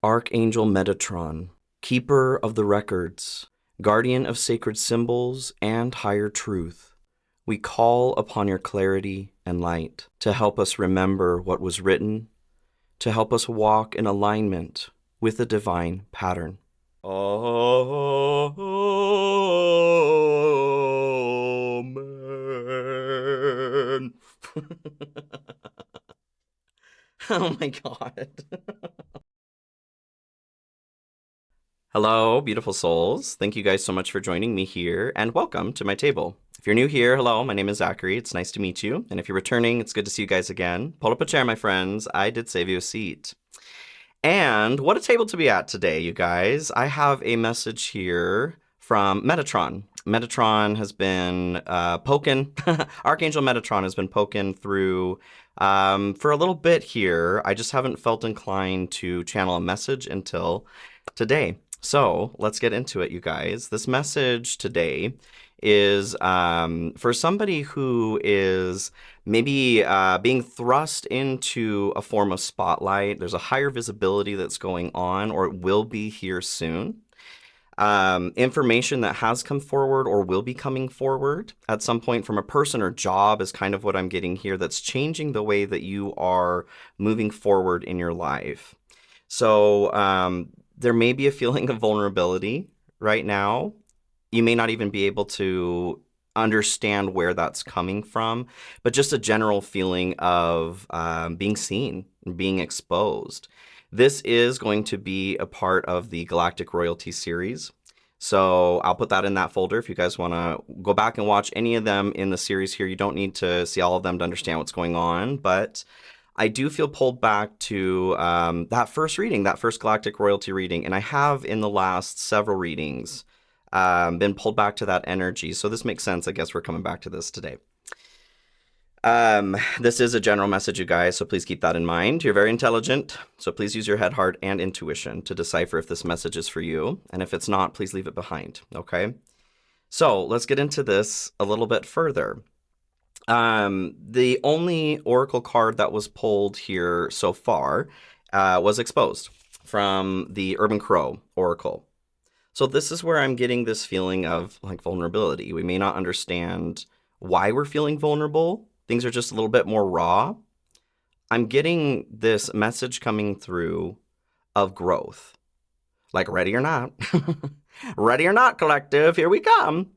Archangel Metatron, keeper of the records, guardian of sacred symbols and higher truth, we call upon your clarity and light to help us remember what was written, to help us walk in alignment with the divine pattern. Amen. Oh my God. Hello, beautiful souls. Thank you guys so much for joining me here, and welcome to my table. If you're new here, hello, my name is Zachary. It's nice to meet you. And if you're returning, it's good to see you guys again. Pull up a chair, my friends. I did save you a seat. And what a table to be at today, you guys. I have a message here from Metatron. Metatron has been poking, Archangel Metatron has been poking through for a little bit here. I just haven't felt inclined to channel a message until today. So let's get into it, you guys. This message today is for somebody who is maybe being thrust into a form of spotlight. There's a higher visibility that's going on, or it will be here soon. Information that has come forward or will be coming forward at some point from a person or job is kind of what I'm getting here, that's changing the way that you are moving forward in your life. So there may be a feeling of vulnerability right now. You may not even be able to understand where that's coming from, but just a general feeling of being seen, being exposed. This is going to be a part of the Galactic Royalty series. So I'll put that in that folder if you guys want to go back and watch any of them in the series here. You don't need to see all of them to understand what's going on, but I do feel pulled back to that first reading, that first Galactic Royalty reading, and I have in the last several readings been pulled back to that energy. So this makes sense. I guess we're coming back to this today. This is a general message, you guys, so please keep that in mind. You're very intelligent, so please use your head, heart, and intuition to decipher if this message is for you. And if it's not, please leave it behind, okay? So let's get into this a little bit further. The only oracle card that was pulled here so far was exposed from the Urban Crow oracle. So this is where I'm getting this feeling of like vulnerability. We may not understand why we're feeling vulnerable. Things are just a little bit more raw. I'm getting this message coming through of growth. Like, ready or not. Ready or not, collective, here we come.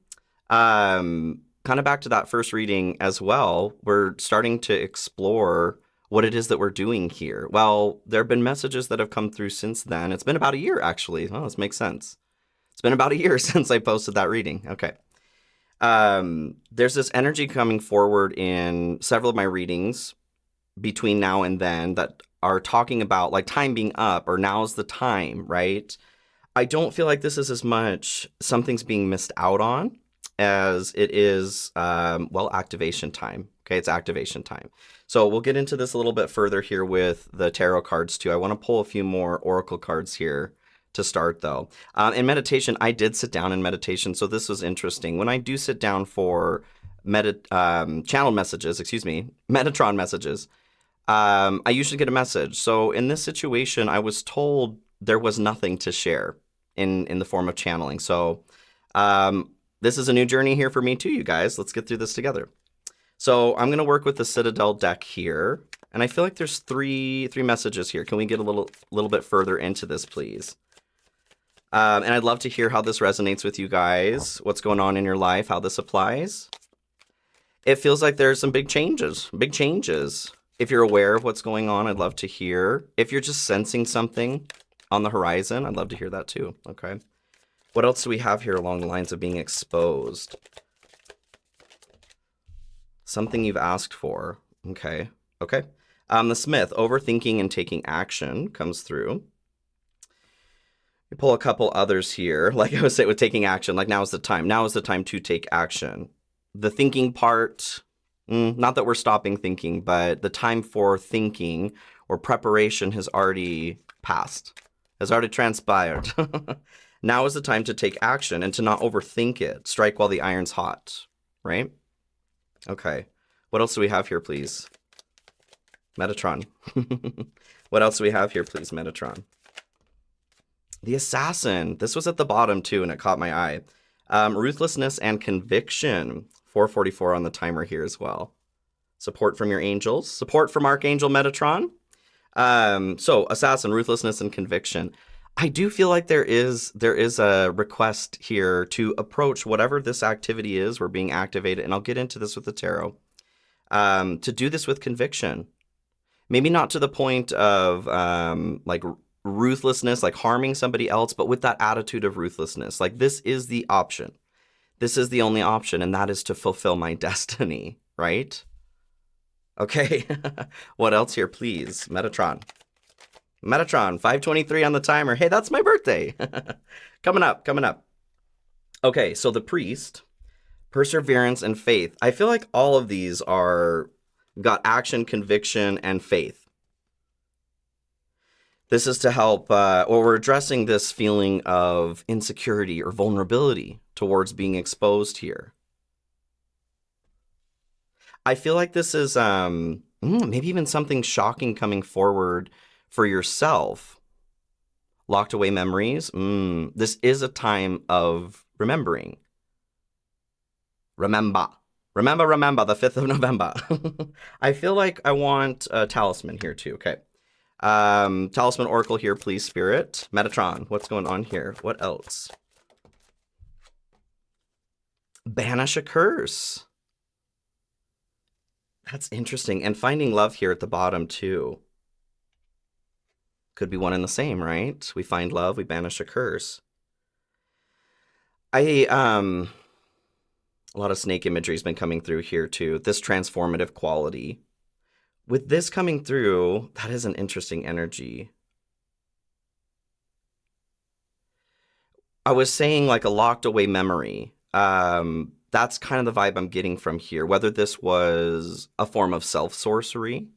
Kind of back to that first reading as well. We're starting to explore what it is that we're doing here. Well, there have been messages that have come through since then. It's been about a year, actually. Oh, this makes sense. It's been about a year since I posted that reading. Okay. There's this energy coming forward in several of my readings between now and then that are talking about like time being up, or now's the time, right? I don't feel like this is as much something's being missed out on as it is, well, activation time. Okay, it's activation time. So we'll get into this a little bit further here with the tarot cards too. I want to pull a few more oracle cards here to start though. In meditation, I did sit down in meditation, so this was interesting. When I do sit down for channel messages, Metatron messages, I usually get a message. So in this situation, I was told there was nothing to share in the form of channeling. So this is a new journey here for me too, you guys. Let's get through this together. So I'm going to work with the Citadel deck here, and I feel like there's three messages here. Can we get a little bit further into this, please? And I'd love to hear how this resonates with you guys, what's going on in your life, how this applies. It feels like there's some big changes. If you're aware of what's going on, I'd love to hear. If you're just sensing something on the horizon, I'd love to hear that too, okay? What else do we have here along the lines of being exposed? Something you've asked for, okay. The Smith, overthinking and taking action, comes through. We pull a couple others here, like I was saying with taking action, like now is the time. Now is the time to take action. The thinking part, not that we're stopping thinking, but the time for thinking or preparation has already passed, has already transpired. Now is the time to take action and to not overthink it. Strike while the iron's hot, right? Okay. What else do we have here, please? Metatron. What else do we have here, please, Metatron? The assassin. This was at the bottom too, and it caught my eye. Ruthlessness and conviction. 444 on the timer here as well. Support from your angels. Support from Archangel Metatron. So assassin, ruthlessness, and conviction. I do feel like there is a request here to approach whatever this activity is we're being activated, and I'll get into this with the tarot. To do this with conviction. Maybe not to the point of like ruthlessness, like harming somebody else, but with that attitude of ruthlessness. Like, this is the option. This is the only option, and that is to fulfill my destiny, right? Okay. What else here, please? Metatron. Metatron, 523 on the timer. Hey, that's my birthday. Coming up. Okay, so the priest, perseverance, and faith. I feel like all of these got action, conviction, and faith. This is to help, or we're addressing this feeling of insecurity or vulnerability towards being exposed here. I feel like this is maybe even something shocking coming forward for yourself. Locked away memories. This is a time of remembering. Remember, the 5th of November. I feel like I want a talisman here too. Okay. Talisman Oracle here, please, Spirit. Metatron, what's going on here? What else? Banish a curse. That's interesting. And finding love here at the bottom too. Could be one and the same, right? We find love, we banish a curse. A lot of snake imagery has been coming through here too. This transformative quality. With this coming through, that is an interesting energy. I was saying like a locked away memory. That's kind of the vibe I'm getting from here. Whether this was a form of self-sorcery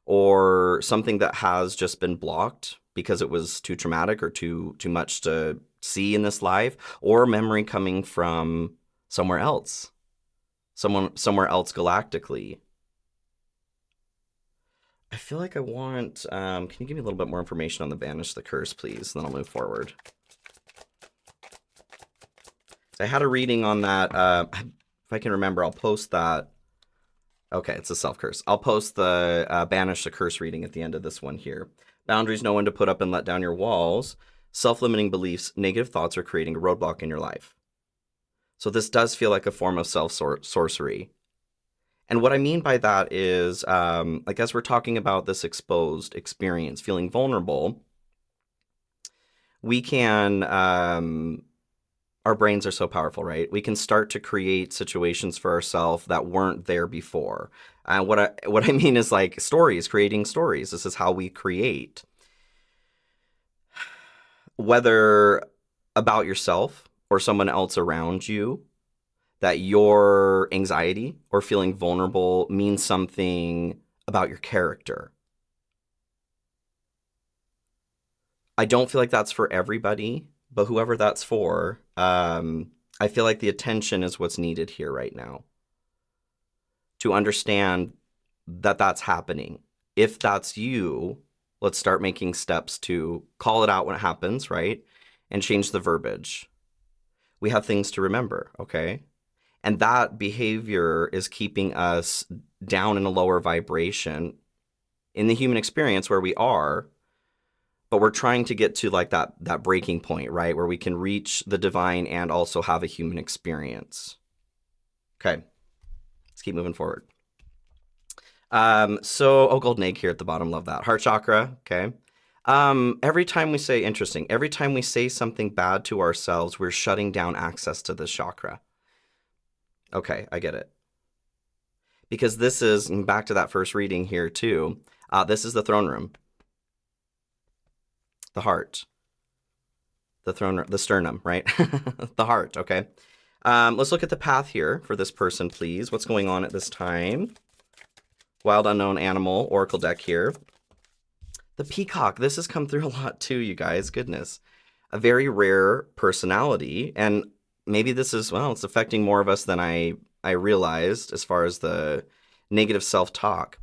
or something that has just been blocked because it was too traumatic or too much to see in this life, or memory coming from somewhere else. Somewhere else galactically. I feel like I want, can you give me a little bit more information on the Banish the Curse, please? And then I'll move forward. I had a reading on that. If I can remember, I'll post that. Okay, it's a self-curse. I'll post the Banish the Curse reading at the end of this one here. Boundaries know when to put up and let down your walls. Self-limiting beliefs, negative thoughts are creating a roadblock in your life. So this does feel like a form of self-sorcery. And what I mean by that is, like as we're talking about this exposed experience, feeling vulnerable, we can, our brains are so powerful, right? We can start to create situations for ourselves that weren't there before. And what I mean is like stories, creating stories. This is how we create. Whether about yourself or someone else around you, that your anxiety or feeling vulnerable means something about your character. I don't feel like that's for everybody, but whoever that's for, I feel like the attention is what's needed here right now. To understand that that's happening. If that's you, let's start making steps to call it out when it happens, right? And change the verbiage. We have things to remember, okay? And that behavior is keeping us down in a lower vibration in the human experience where we are, but we're trying to get to like that breaking point, right? Where we can reach the divine and also have a human experience. Okay, let's keep moving forward. Golden egg here at the bottom, love that. Heart chakra, okay. Every time we say something bad to ourselves, we're shutting down access to this chakra. Okay, I get it. Because this is, back to that first reading here too, this is the throne room. The heart. The throne, the sternum, right? The heart, okay. Let's look at the path here for this person, please. What's going on at this time? Wild Unknown Animal, Oracle deck here. The peacock, this has come through a lot too, you guys, goodness. A very rare personality, and maybe this is, well, it's affecting more of us than I realized as far as the negative self-talk.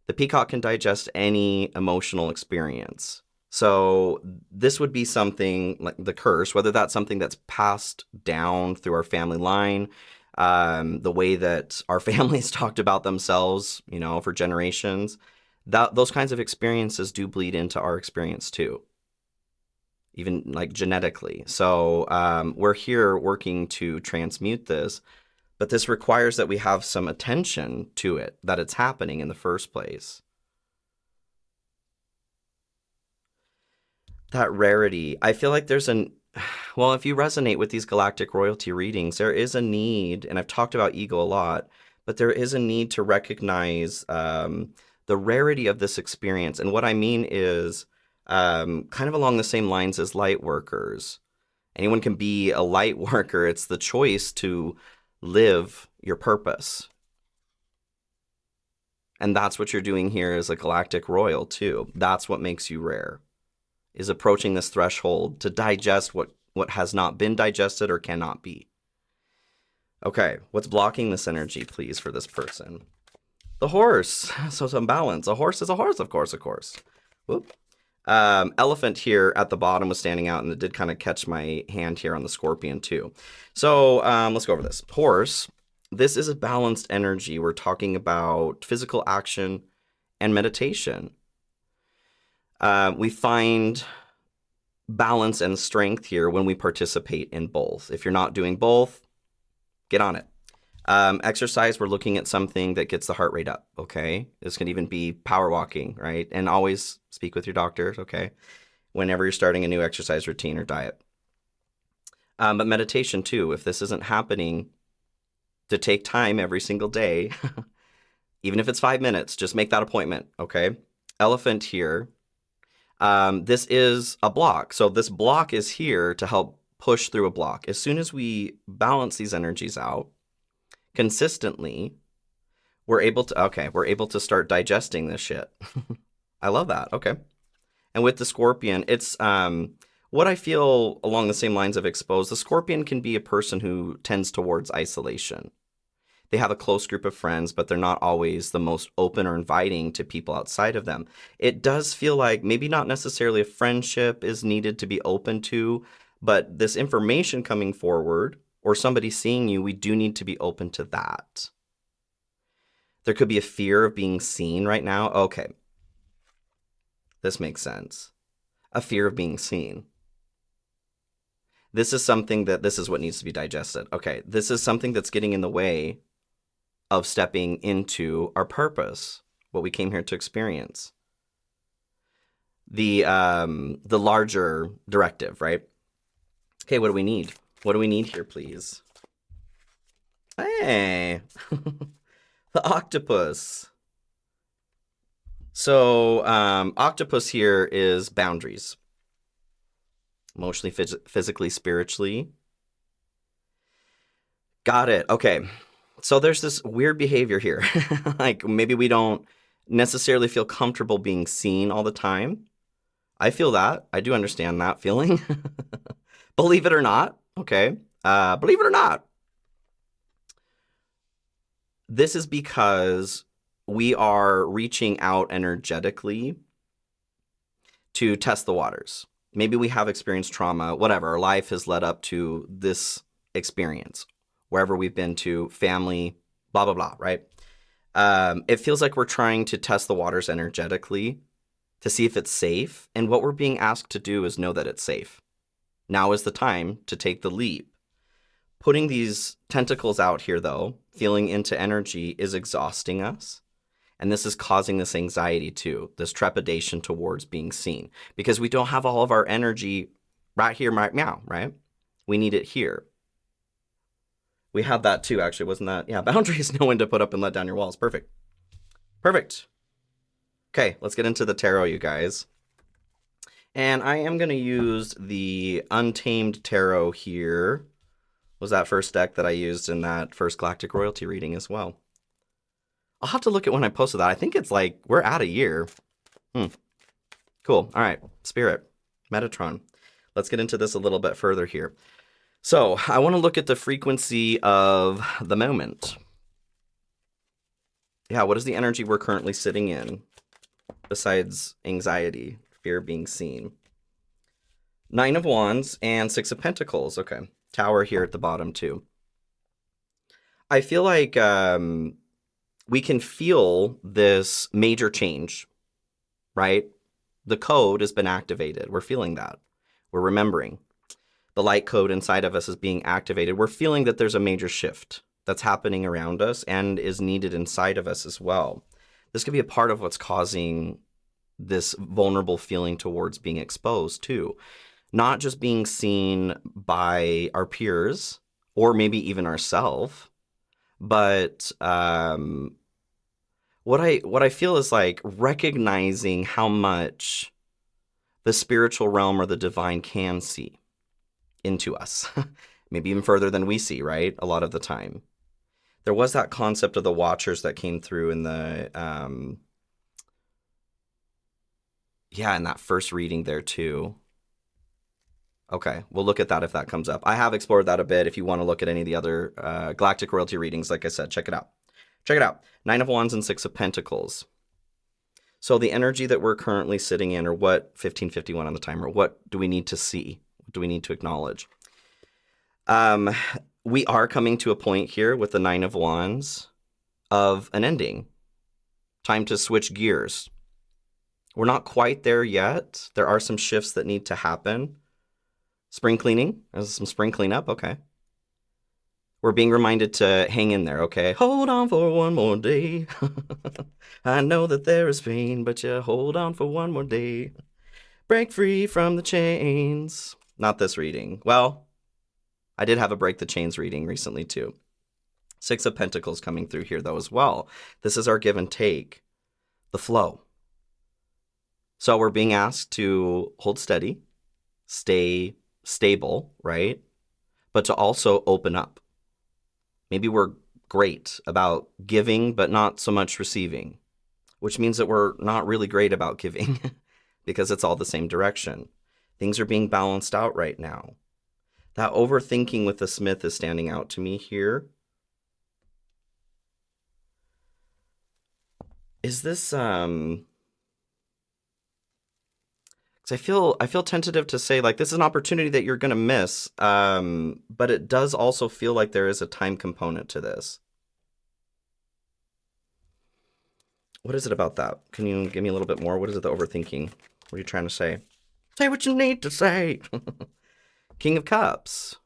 The peacock can digest any emotional experience. So this would be something like the curse, whether that's something that's passed down through our family line, the way that our families talked about themselves, you know, for generations. Those kinds of experiences do bleed into our experience too, even like genetically. So we're here working to transmute this, but this requires that we have some attention to it, that it's happening in the first place. That rarity, I feel like there's well, if you resonate with these galactic royalty readings, there is a need, and I've talked about ego a lot, but there is a need to recognize the rarity of this experience. And what I mean is kind of along the same lines as light workers. Anyone can be a light worker. It's the choice to live your purpose. And that's what you're doing here as a galactic royal too. That's what makes you rare, is approaching this threshold to digest what has not been digested or cannot be. Okay, what's blocking this energy, please, for this person? The horse. So some balance. A horse is a horse, of course. Whoop. Elephant here at the bottom was standing out, and it did kind of catch my hand here on the scorpion too. So let's go over this. Horse, this is a balanced energy. We're talking about physical action and meditation. We find balance and strength here when we participate in both. If you're not doing both, get on it. Exercise, we're looking at something that gets the heart rate up, okay? This can even be power walking, right? And always speak with your doctor, okay? Whenever you're starting a new exercise routine or diet. But meditation too, if this isn't happening, to take time every single day, even if it's 5 minutes, just make that appointment, okay? Elephant here. This is a block. So this block is here to help push through a block. As soon as we balance these energies out consistently, we're able to start digesting this shit. I love that. Okay. And with the scorpion, it's what I feel along the same lines of exposed. The scorpion can be a person who tends towards isolation. They have a close group of friends, but they're not always the most open or inviting to people outside of them. It does feel like maybe not necessarily a friendship is needed to be open to, but this information coming forward or somebody seeing you, we do need to be open to that. There could be a fear of being seen right now. Okay. This makes sense. A fear of being seen. This is what needs to be digested. Okay. This is something that's getting in the way of stepping into our purpose, what we came here to experience. The larger directive, right? Okay, what do we need? What do we need here, please? Hey, the octopus. So octopus here is boundaries. Emotionally, physically, spiritually. Got it. Okay. So there's this weird behavior here. Like maybe we don't necessarily feel comfortable being seen all the time. I feel that. I do understand that feeling. Believe it or not. Okay. Believe it or not. This is because we are reaching out energetically to test the waters. Maybe we have experienced trauma, whatever. Our life has led up to this experience. Wherever we've been to, family, blah, blah, blah, right? It feels like we're trying to test the waters energetically to see if it's safe. And what we're being asked to do is know that it's safe. Now is the time to take the leap. Putting these tentacles out here, though, feeling into energy is exhausting us. And this is causing this anxiety too, this trepidation towards being seen. Because we don't have all of our energy right here, right now, right? We need it here. We had that too, actually, wasn't that? Yeah, boundaries, know when to put up and let down your walls. Perfect. Perfect. Okay, let's get into the tarot, you guys. And I am going to use the Untamed Tarot here. Was that first deck that I used in that first Galactic Royalty reading as well. I'll have to look at when I posted that. I think it's like, we're at a year. Cool. All right, Spirit, Metatron. Let's get into this a little bit further here. So I want to look at the frequency of the moment. Yeah, what is the energy we're currently sitting in besides anxiety, fear being seen. Nine of Wands and Six of Pentacles. Okay. Tower here at the bottom too. I feel like we can feel this major change, right? The code has been activated. We're feeling that. We're remembering. The light code inside of us is being activated. We're feeling that there's a major shift that's happening around us and is needed inside of us as well. This could be a part of what's causing this vulnerable feeling towards being exposed too. Not just being seen by our peers or maybe even ourselves, but what I feel is like recognizing how much the spiritual realm or the divine can see into us, maybe even further than we see, right? A lot of the time. There was that concept of the watchers that came through in the, in that first reading there too. Okay, we'll look at that if that comes up. I have explored that a bit. If you want to look at any of the other Galactic Royalty readings, like I said, check it out. Check it out. Nine of Wands and Six of Pentacles. So the energy that we're currently sitting in, or what, 1551 on the timer, what do we need to see? What do we need to acknowledge? We are coming to a point here with the Nine of Wands of an ending. Time to switch gears. We're not quite there yet. There are some shifts that need to happen. Spring cleaning. There's some spring cleanup. Okay. We're being reminded to hang in there. Okay. Hold on for one more day. I know that there is pain, but you hold on for one more day. Break free from the chains. Not this reading. Well, I did have a Break the Chains reading recently too. Six of Pentacles coming through here though as well. This is our give and take. The flow. So we're being asked to hold steady, stay stable, right? But to also open up. Maybe we're great about giving, but not so much receiving, which means that we're not really great about giving because it's all the same direction. Things are being balanced out right now. That overthinking with the Smith is standing out to me here. Is this, because I feel tentative to say like this is an opportunity that you're gonna miss, but it does also feel like there is a time component to this. What is it about that? Can you give me a little bit more? What is it, the overthinking? What are you trying to say? Say what you need to say. King of Cups.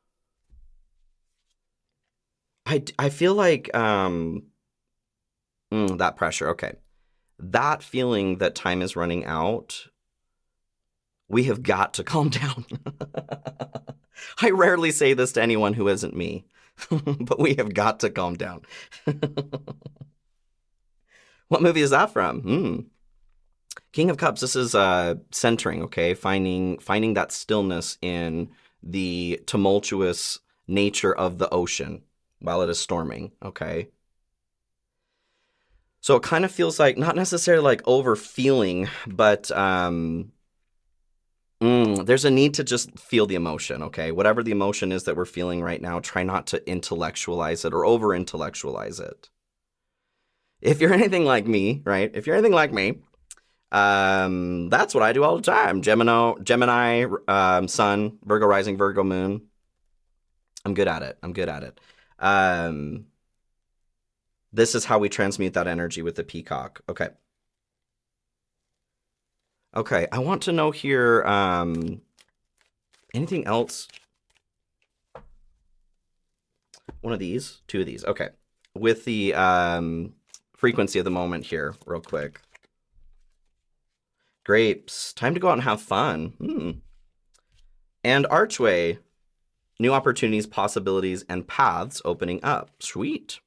I feel like that pressure. Okay, that feeling that time is running out. We have got to calm down. I rarely say this to anyone who isn't me, but we have got to calm down. What movie is that from? King of Cups. This is centering, okay? Finding that stillness in the tumultuous nature of the ocean while it is storming, okay? So it kind of feels like, not necessarily like over feeling, but there's a need to just feel the emotion, okay? Whatever the emotion is that we're feeling right now, try not to intellectualize it or over-intellectualize it. If you're anything like me, right? If you're anything like me, that's what I do all the time. Gemini, Sun, Virgo rising, Virgo moon. I'm good at it. This is how we transmute that energy with the peacock. Okay. Okay, I want to know here, anything else? One of these, two of these. Okay. With the frequency of the moment here, real quick. Grapes. Time to go out and have fun. And Archway. New opportunities, possibilities, and paths opening up. Sweet.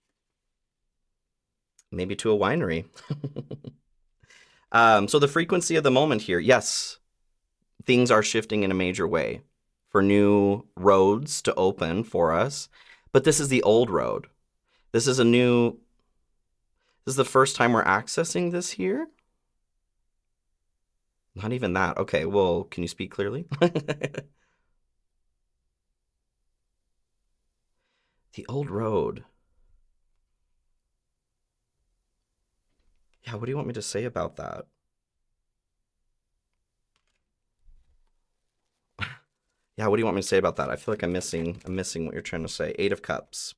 Maybe to a winery. So the frequency of the moment here, yes, things are shifting in a major way for new roads to open for us. But this is the old road. This is the first time we're accessing this here. Not even that. Okay, well, can you speak clearly? The old road. Yeah, what do you want me to say about that? Yeah, what do you want me to say about that? I feel like I'm missing what you're trying to say. 8 of Cups.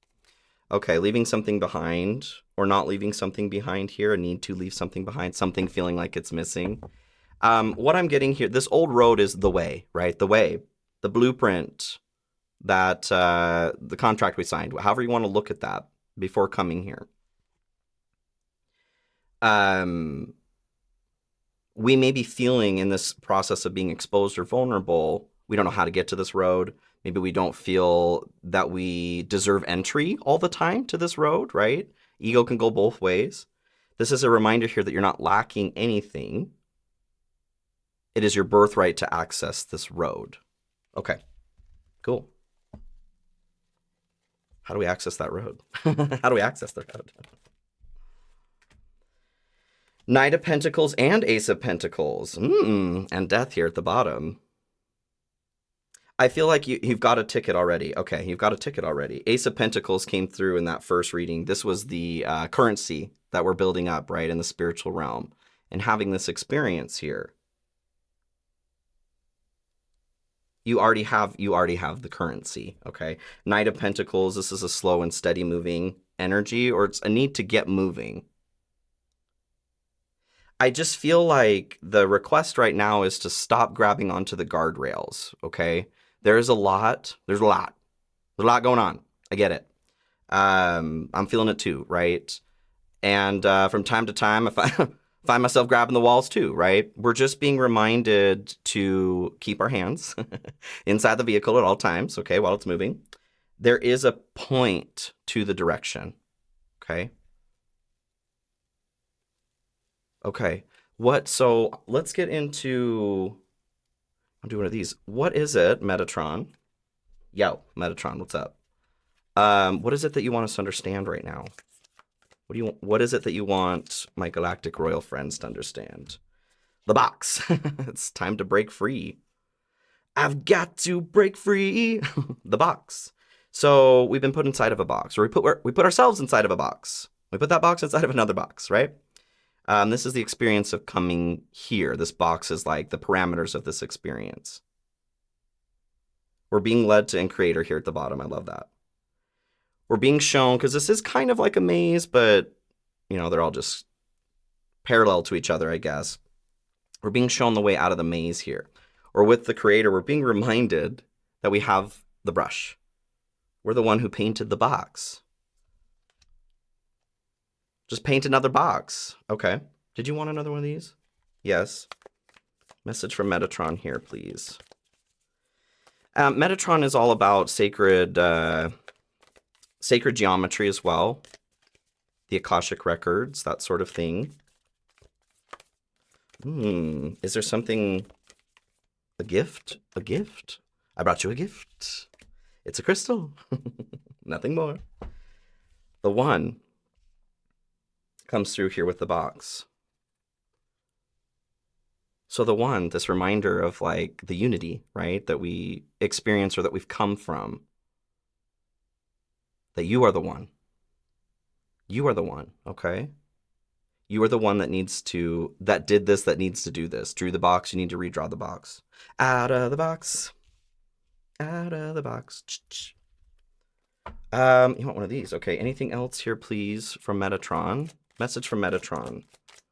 Okay, leaving something behind or not leaving something behind here, a need to leave something behind, something feeling like it's missing. What I'm getting here, this old road is the way, right? The way, the blueprint, that the contract we signed, however you want to look at that before coming here. We may be feeling in this process of being exposed or vulnerable, we don't know how to get to this road. Maybe we don't feel that we deserve entry all the time to this road, right? Ego can go both ways. This is a reminder here that you're not lacking anything. It is your birthright to access this road. Okay, cool. How do we access that road? How do we access the road? Knight of Pentacles and Ace of Pentacles. And Death here at the bottom. I feel like you've got a ticket already. Okay, you've got a ticket already. Ace of Pentacles came through in that first reading. This was the currency that we're building up, right, in the spiritual realm. And having this experience here. You already have the currency, okay? Knight of Pentacles, this is a slow and steady moving energy, or it's a need to get moving. I just feel like the request right now is to stop grabbing onto the guardrails, okay? There's a lot going on. I get it. I'm feeling it too, right? And from time to time, if I find myself grabbing the walls too, right? We're just being reminded to keep our hands inside the vehicle at all times, okay, while it's moving. There is a point to the direction, okay? Okay, so let's get into, I'll do one of these. What is it, Metatron? Yo, Metatron, what's up? What is it that you want us to understand right now? What is it that you want my galactic royal friends to understand? The box. It's time to break free. I've got to break free. The box. So we've been put inside of a box, or we put ourselves inside of a box. We put that box inside of another box, right? This is the experience of coming here. This box is like the parameters of this experience. We're being led to in creator here at the bottom. I love that. We're being shown, because this is kind of like a maze, but, you know, they're all just parallel to each other, I guess. We're being shown the way out of the maze here. Or with the creator, we're being reminded that we have the brush. We're the one who painted the box. Just paint another box. Okay. Did you want another one of these? Yes. Message from Metatron here, please. Metatron is all about sacred geometry as well. The Akashic records, that sort of thing. Is there something... A gift? A gift? I brought you a gift. It's a crystal. Nothing more. The one comes through here with the box. So the one, this reminder of like the unity, right? That we experience or that we've come from. That you are the one. You are the one, okay? You are the one that needs to, that did this, that needs to do this. Drew the box, you need to redraw the box. Out of the box. Out of the box. You want one of these. Okay, anything else here, please, from Metatron? Message from Metatron.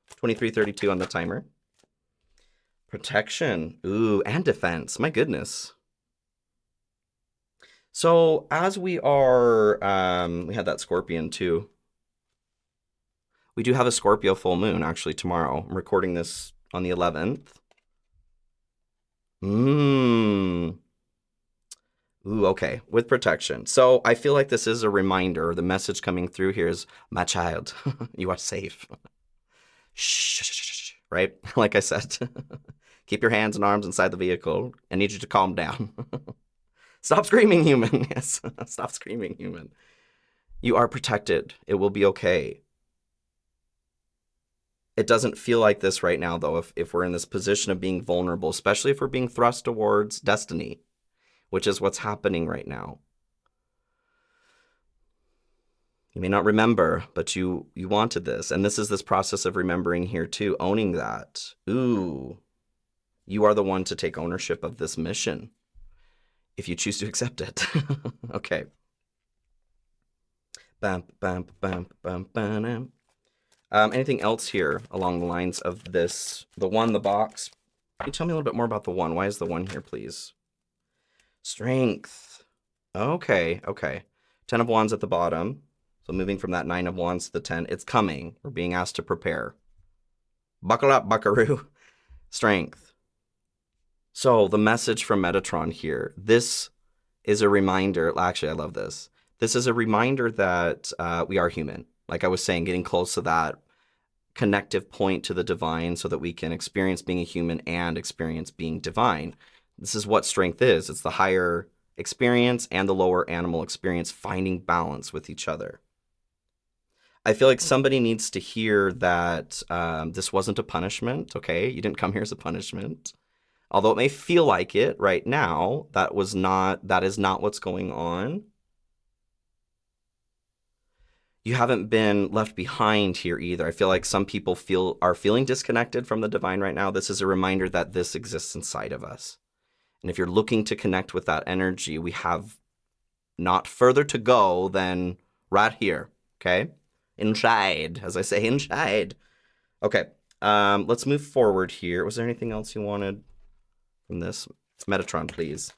2332 on the timer. Protection. Ooh, and defense. My goodness. So as we are, we had that Scorpion too. We do have a Scorpio full moon actually tomorrow. I'm recording this on the 11th. Ooh, okay. With protection. So I feel like this is a reminder. The message coming through here is, my child, you are safe. Shh, right? Like I said, keep your hands and arms inside the vehicle. I need you to calm down. Stop screaming, human. Yes, stop screaming, human. You are protected. It will be okay. It doesn't feel like this right now, though, if we're in this position of being vulnerable, especially if we're being thrust towards destiny, which is what's happening right now. You may not remember, but you wanted this. And this is this process of remembering here, too, owning that. Ooh, you are the one to take ownership of this mission. if you choose to accept it. Okay. Bam, bam, bam, bam, bam. Anything else here along the lines of this? The one, the box. Can you tell me a little bit more about the one? Why is the one here, please? Strength. Okay, okay. 10 of Wands at the bottom. So moving from that 9 of Wands to the 10, it's coming. We're being asked to prepare. Buckle up, buckaroo. Strength. So the message from Metatron here, this is a reminder. Actually, I love this. This is a reminder that we are human. Like I was saying, getting close to that connective point to the divine so that we can experience being a human and experience being divine. This is what strength is. It's the higher experience and the lower animal experience finding balance with each other. I feel like somebody needs to hear that this wasn't a punishment, okay? You didn't come here as a punishment. Although it may feel like it right now, that is not what's going on. You haven't been left behind here either. I feel like some people are feeling disconnected from the divine right now. This is a reminder that this exists inside of us. And if you're looking to connect with that energy, we have not further to go than right here, okay? Inside, as I say, inside. Okay, let's move forward here. Was there anything else you wanted from this? Metatron, please.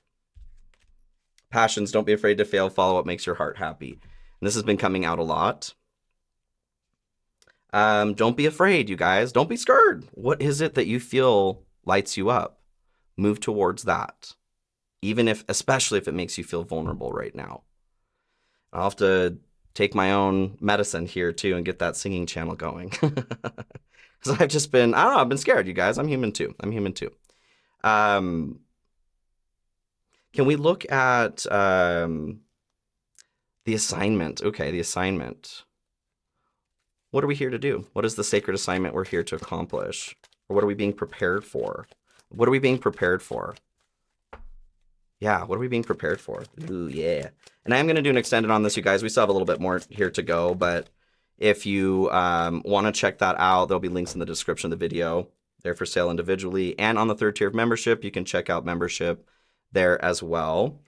Passions, don't be afraid to fail. Follow what makes your heart happy. And this has been coming out a lot. Don't be afraid, you guys. Don't be scared. What is it that you feel lights you up? Move towards that. Especially if it makes you feel vulnerable right now. I'll have to take my own medicine here too and get that singing channel going. Because I've just been, I don't know, I've been scared, you guys. I'm human too. Can we look at the assignment? Okay, the assignment. What are we here to do? What is the sacred assignment we're here to accomplish? Or what are we being prepared for? What are we being prepared for? Yeah, what are we being prepared for? Ooh, yeah. And I am going to do an extended on this, you guys. We still have a little bit more here to go, but if you want to check that out, there'll be links in the description of the video. They're for sale individually. And on the 3rd tier of membership, you can check out membership there as well.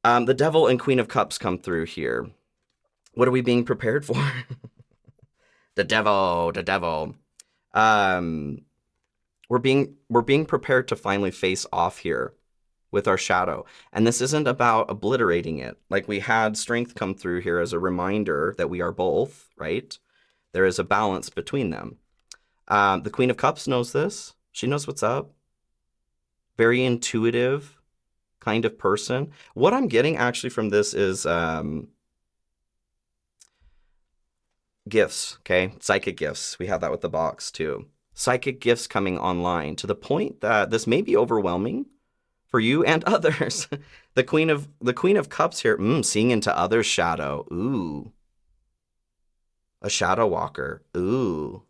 The Devil and Queen of Cups come through here. What are we being prepared for? The devil. We're being prepared to finally face off here with our shadow. And this isn't about obliterating it. Like we had strength come through here as a reminder that we are both, right? There is a balance between them. The Queen of Cups knows this. She knows what's up. Very intuitive kind of person. What I'm getting actually from this is gifts, okay? Psychic gifts. We have that with the box too. Psychic gifts coming online to the point that this may be overwhelming for you and others. The Queen of Cups here, seeing into others' shadow. Ooh. A shadow walker. Ooh.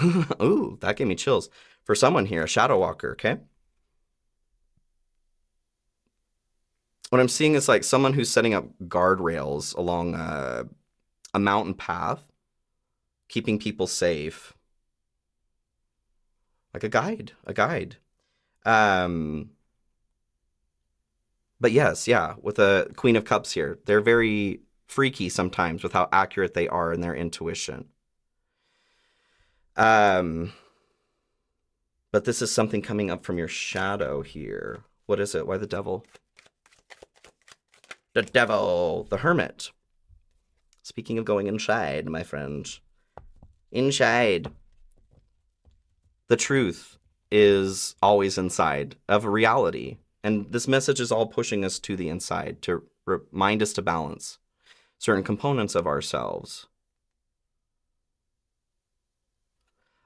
Ooh, that gave me chills. For someone here, a shadow walker, okay? What I'm seeing is like someone who's setting up guardrails along a mountain path, keeping people safe. Like a guide. But yes, yeah, with the Queen of Cups here, they're very freaky sometimes with how accurate they are in their intuition. But this is something coming up from your shadow here. What is it? Why the devil? The devil, the hermit. Speaking of going inside, my friends. Inside. The truth is always inside of reality. And this message is all pushing us to the inside to remind us to balance certain components of ourselves.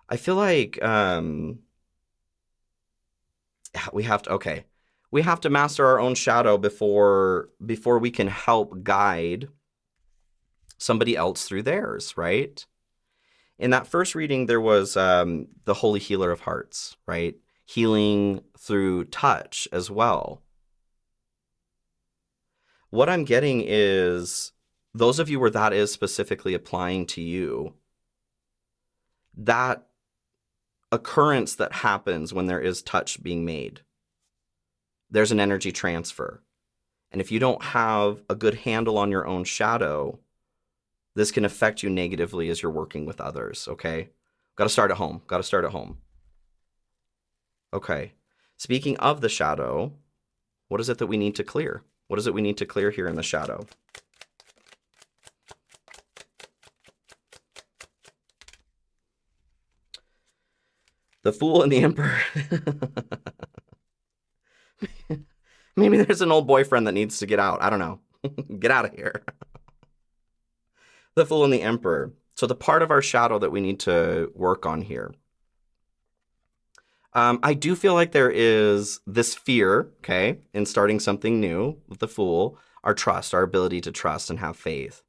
I feel like we have to master our own shadow before we can help guide somebody else through theirs, right? In that first reading, there was the Holy Healer of Hearts, right? Healing through touch as well. What I'm getting is those of you where that is specifically applying to you, that occurrence that happens when there is touch being made. there's an energy transfer. And if you don't have a good handle on your own shadow, this can affect you negatively as you're working with others, okay? Got to start at home. Got to start at home. Okay. Speaking of the shadow, what is it that we need to clear? What is it we need to clear here in the shadow? The Fool and the Emperor. Maybe there's an old boyfriend that needs to get out. I don't know. Get out of here. The Fool and the Emperor. So the part of our shadow that we need to work on here. I do feel like there is this fear, okay, in starting something new with the Fool, our trust, our ability to trust and have faith,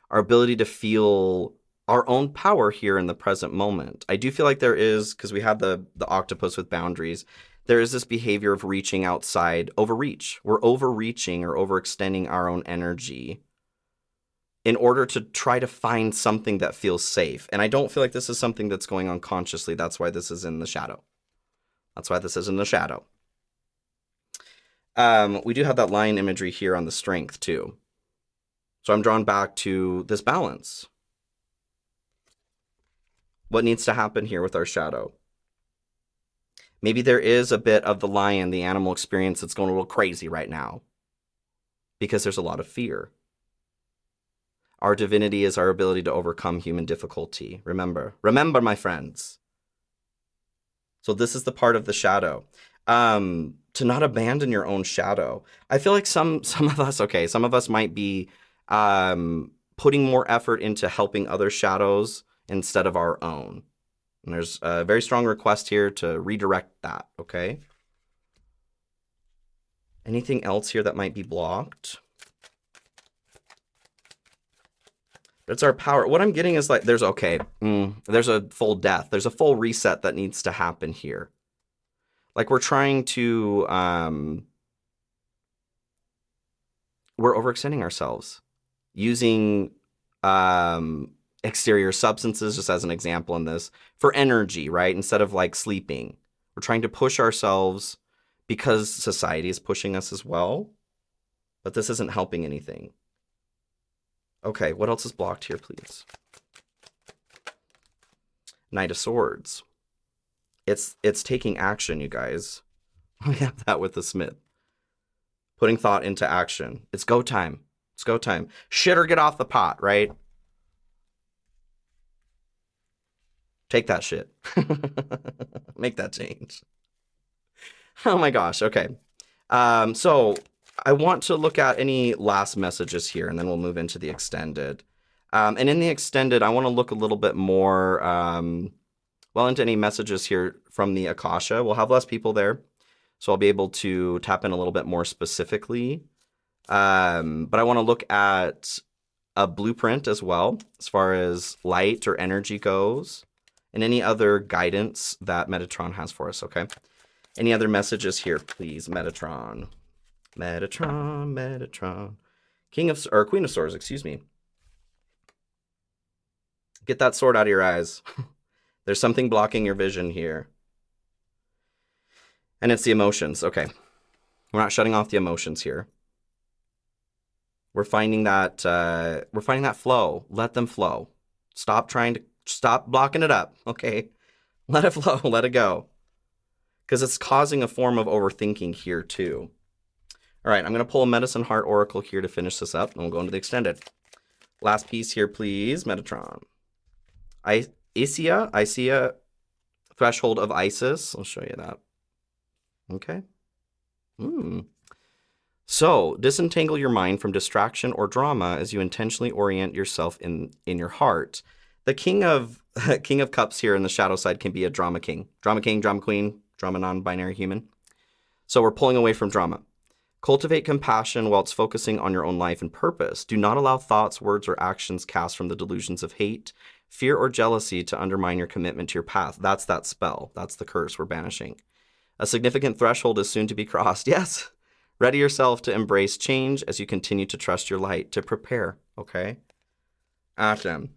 our ability to feel our own power here in the present moment. I do feel like there is, because we have the octopus with boundaries, there is this behavior of reaching outside, overreach. We're overreaching or overextending our own energy in order to try to find something that feels safe. And I don't feel like this is something that's going on consciously. That's why this is in the shadow. That's why this is in the shadow. We do have that lion imagery here on the strength too. So I'm drawn back to this balance. What needs to happen here with our shadow? Maybe there is a bit of the lion, the animal experience that's going a little crazy right now because there's a lot of fear. Our divinity is our ability to overcome human difficulty. Remember, my friends. So this is the part of the shadow. To not abandon your own shadow. I feel like some of us might be putting more effort into helping other shadows instead of our own. And there's a very strong request here to redirect that, okay? Anything else here that might be blocked? It's our power. What I'm getting is like, there's a full death. There's a full reset that needs to happen here. Like we're trying to, we're overextending ourselves using exterior substances, just as an example in this, for energy, right? Instead of like sleeping. We're trying to push ourselves because society is pushing us as well. But this isn't helping anything. Okay, what else is blocked here, please? Knight of Swords. It's taking action, you guys. We have that with the Smith. Putting thought into action. It's go time. It's go time. Shit or get off the pot, right? Take that shit. Make that change. Oh my gosh, okay. So I want to look at any last messages here, and then we'll move into the extended. And in the extended, I want to look a little bit more, into any messages here from the Akasha. We'll have less people there, so I'll be able to tap in a little bit more specifically. But I want to look at a blueprint as well, as far as light or energy goes, and any other guidance that Metatron has for us, okay? Any other messages here, please, Metatron? Metatron. Queen of Swords, excuse me. Get that sword out of your eyes. There's something blocking your vision here. And it's the emotions. Okay. We're not shutting off the emotions here. We're finding that flow. Let them flow. Stop blocking it up. Okay. Let it flow. Let it go. Because it's causing a form of overthinking here too. All right, I'm going to pull a Medicine Heart Oracle here to finish this up, and we'll go into the extended. Last piece here, please, Metatron. Isia, Threshold of Isis. I'll show you that. Okay. So, disentangle your mind from distraction or drama as you intentionally orient yourself in your heart. The King of Cups here in the shadow side can be a drama king. Drama king, drama queen, drama non-binary human. So we're pulling away from drama. Cultivate compassion while it's focusing on your own life and purpose. Do not allow thoughts, words, or actions cast from the delusions of hate, fear, or jealousy to undermine your commitment to your path. That's that spell. That's the curse we're banishing. A significant threshold is soon to be crossed. Yes. Ready yourself to embrace change as you continue to trust your light, to prepare. Okay? Awesome.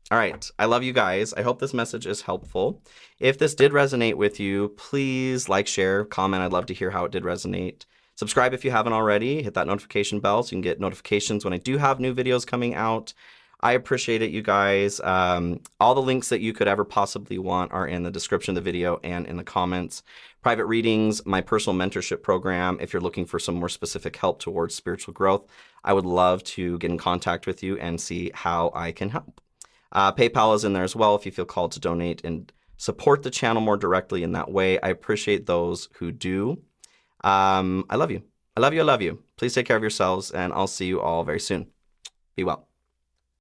All right. I love you guys. I hope this message is helpful. If this did resonate with you, please like, share, comment. I'd love to hear how it did resonate. Subscribe if you haven't already. Hit that notification bell so you can get notifications when I do have new videos coming out. I appreciate it, you guys. All the links that you could ever possibly want are in the description of the video and in the comments. Private readings, my personal mentorship program. If you're looking for some more specific help towards spiritual growth, I would love to get in contact with you and see how I can help. PayPal is in there as well if you feel called to donate and support the channel more directly in that way. I appreciate those who do. I love you. I love you. I love you. Please take care of yourselves, and I'll see you all very soon. Be well.